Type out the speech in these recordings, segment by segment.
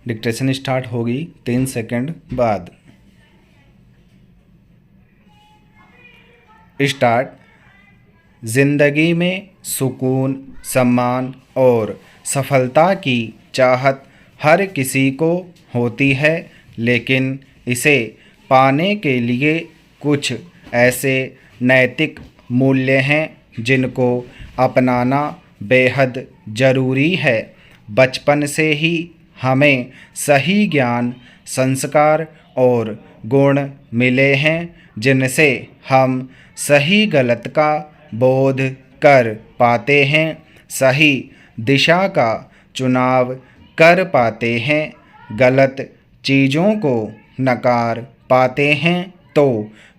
Dictation start होगी 3 second बाद। Start. जिंदगी में सुकून, सम्मान और सफलता की चाहत हर किसी को होती है, लेकिन इसे पाने के लिए कुछ ऐसे नैतिक मूल्य हैं जिनको अपनाना बेहद ज़रूरी है। बचपन से ही हमें सही ज्ञान, संस्कार और गुण मिले हैं जिनसे हम सही गलत का बोध कर पाते हैं, सही दिशा का चुनाव कर पाते हैं, गलत चीज़ों को नकार पाते हैं। तो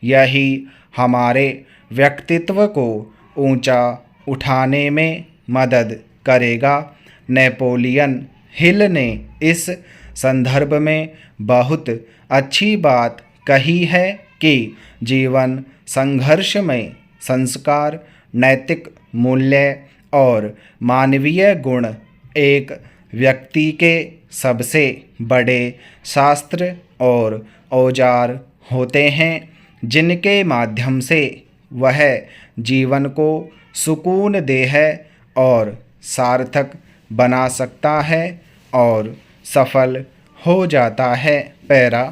यही हमारे व्यक्तित्व को ऊंचा उठाने में मदद करेगा। नेपोलियन हिल ने इस संदर्भ में बहुत अच्छी बात कही है कि जीवन संघर्ष में संस्कार, नैतिक मूल्य और मानवीय गुण एक व्यक्ति के सबसे बड़े शास्त्र और औजार होते हैं, जिनके माध्यम से वह जीवन को सुकूनदेह और सार्थक बना सकता है और सफल हो जाता है। पैरा।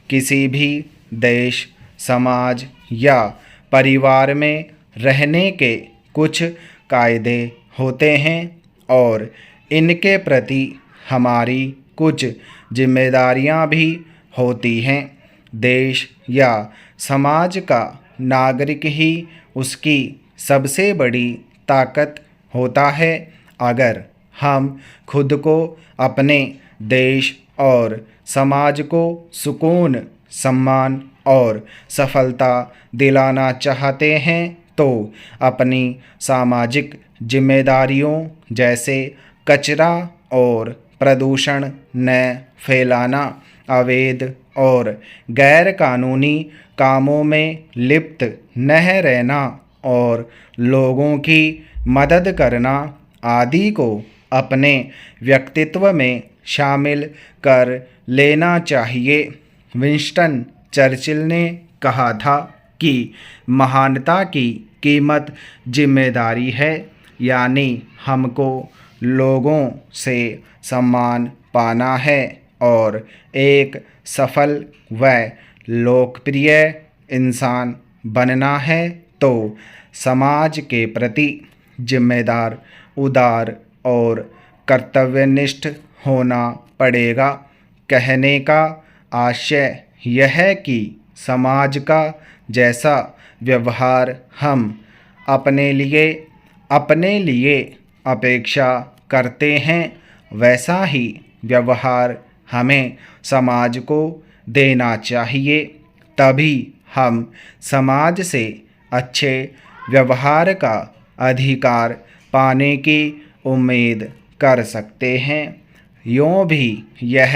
किसी भी देश, समाज या परिवार में रहने के कुछ कायदे होते हैं और इनके प्रति हमारी कुछ जिम्मेदारियां भी होती हैं। देश या समाज का नागरिक ही उसकी सबसे बड़ी ताकत होता है। अगर हम खुद को, अपने देश और समाज को सुकून, सम्मान और सफलता दिलाना चाहते हैं तो अपनी सामाजिक जिम्मेदारियों जैसे कचरा और प्रदूषण न फैलाना, अवैध और गैर कानूनी कामों में लिप्त न रहना और लोगों की मदद करना आदि को अपने व्यक्तित्व में शामिल कर लेना चाहिए। विंस्टन चर्चिल ने कहा था कि महानता की कीमत जिम्मेदारी है, यानी हमको लोगों से सम्मान पाना है और एक सफल व लोकप्रिय इंसान बनना है तो समाज के प्रति जिम्मेदार, उदार और कर्तव्यनिष्ठ होना पड़ेगा। कहने का आशय यह है कि समाज का जैसा व्यवहार हम अपने लिए अपेक्षा करते हैं, वैसा ही व्यवहार हमें समाज को देना चाहिए। तभी हम समाज से अच्छे व्यवहार का अधिकार पाने की उम्मीद कर सकते हैं। यूँ भी यह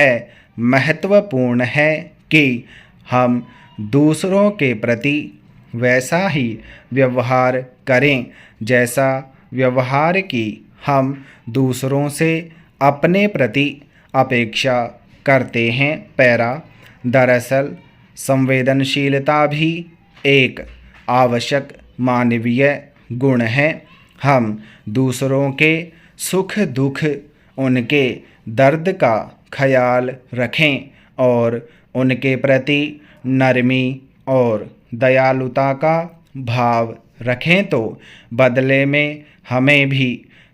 महत्वपूर्ण है कि हम दूसरों के प्रति वैसा ही व्यवहार करें जैसा व्यवहार की हम दूसरों से अपने प्रति अपेक्षा करते हैं। पैरा। दरअसल संवेदनशीलता भी एक आवश्यक मानवीय गुण है। हम दूसरों के सुख दुख, उनके दर्द का ख्याल रखें और उनके प्रति नरमी और दयालुता का भाव रखें तो बदले में हमें भी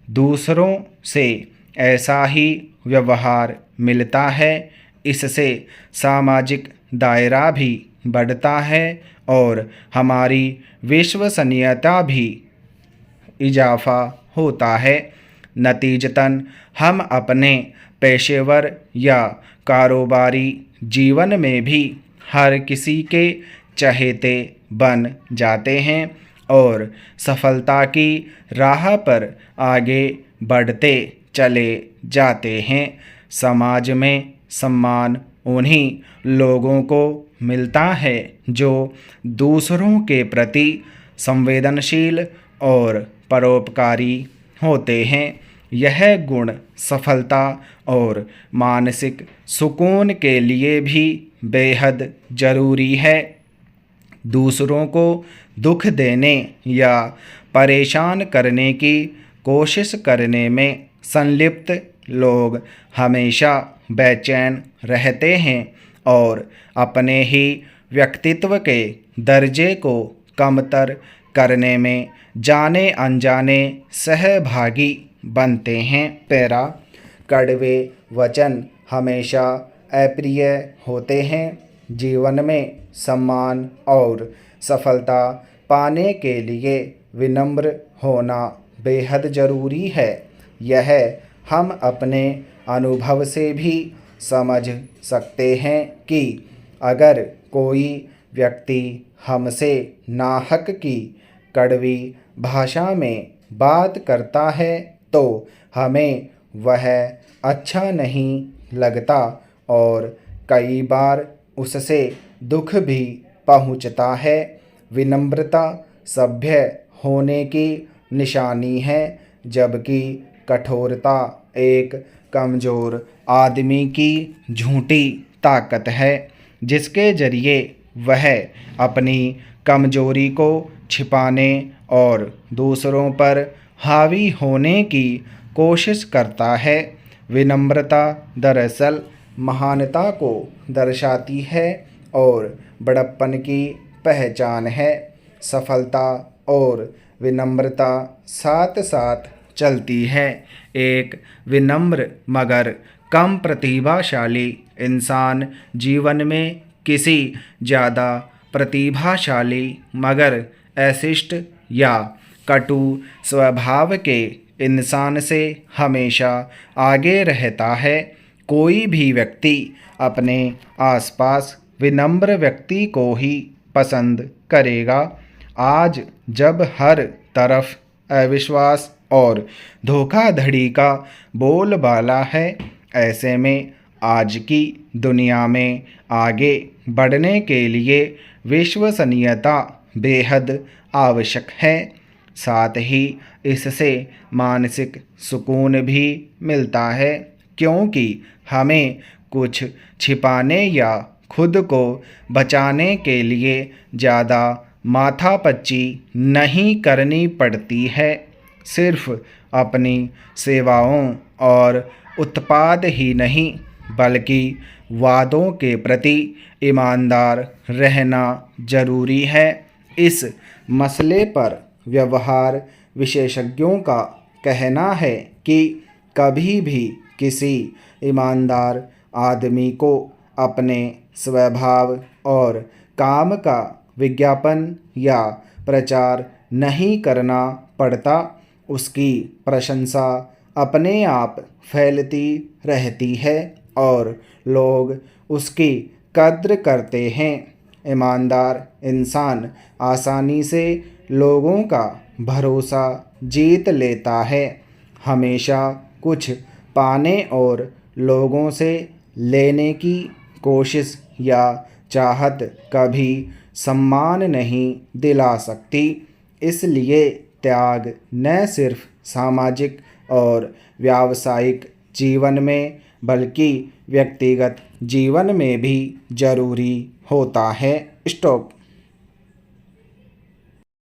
दूसरों से ऐसा ही व्यवहार मिलता है। इससे सामाजिक दायरा भी बढ़ता है और हमारी विश्वसनीयता भी इजाफा होता है। नतीजतन हम अपने पेशेवर या कारोबारी जीवन में भी हर किसी के चहेते बन जाते हैं और सफलता की राह पर आगे बढ़ते चले जाते हैं। समाज में सम्मान उन्हीं लोगों को मिलता है जो दूसरों के प्रति संवेदनशील और परोपकारी होते हैं। यह गुण सफलता और मानसिक सुकून के लिए भी बेहद ज़रूरी है। दूसरों को दुख देने या परेशान करने की कोशिश करने में संलिप्त लोग हमेशा बेचैन रहते हैं और अपने ही व्यक्तित्व के दर्जे को कमतर करने में जाने अनजाने सहभागी बनते हैं। पैरा कड़वे वचन हमेशा अप्रिय होते हैं। जीवन में सम्मान और सफलता पाने के लिए विनम्र होना बेहद ज़रूरी है। यह हम अपने अनुभव से भी समझ सकते हैं कि अगर कोई व्यक्ति हमसे नाहक की कड़वी भाषा में बात करता है तो हमें वह अच्छा नहीं लगता और कई बार उससे दुख भी पहुंचता है। विनम्रता सभ्य होने की निशानी है, जबकि कठोरता एक कमज़ोर आदमी की झूठी ताकत है, जिसके ज़रिए वह अपनी कमज़ोरी को छिपाने और दूसरों पर हावी होने की कोशिश करता है। विनम्रता दरअसल महानता को दर्शाती है और बड़प्पन की पहचान है। सफलता और विनम्रता साथ साथ चलती है। एक विनम्र मगर कम प्रतिभाशाली इंसान जीवन में किसी ज़्यादा प्रतिभाशाली मगर अशिष्ट या कटु स्वभाव के इंसान से हमेशा आगे रहता है। कोई भी व्यक्ति अपने आसपास विनम्र व्यक्ति को ही पसंद करेगा। आज जब हर तरफ अविश्वास और धोखाधड़ी का बोलबाला है, ऐसे में आज की दुनिया में आगे बढ़ने के लिए विश्वसनीयता बेहद आवश्यक है। साथ ही इससे मानसिक सुकून भी मिलता है, क्योंकि हमें कुछ छिपाने या खुद को बचाने के लिए ज़्यादा माथापच्ची नहीं करनी पड़ती है। सिर्फ अपनी सेवाओं और उत्पाद ही नहीं, बल्कि वादों के प्रति ईमानदार रहना ज़रूरी है। इस मसले पर व्यवहार विशेषज्ञों का कहना है कि कभी भी किसी ईमानदार आदमी को अपने स्वभाव और काम का विज्ञापन या प्रचार नहीं करना पड़ता। उसकी प्रशंसा अपने आप फैलती रहती है और लोग उसकी कद्र करते हैं। ईमानदार इंसान आसानी से लोगों का भरोसा जीत लेता है। हमेशा कुछ पाने और लोगों से लेने की कोशिश या चाहत कभी सम्मान नहीं दिला सकती। इसलिए त्याग न सिर्फ सामाजिक और व्यावसायिक जीवन में बल्कि व्यक्तिगत जीवन में भी ज़रूरी होता है। स्टॉप।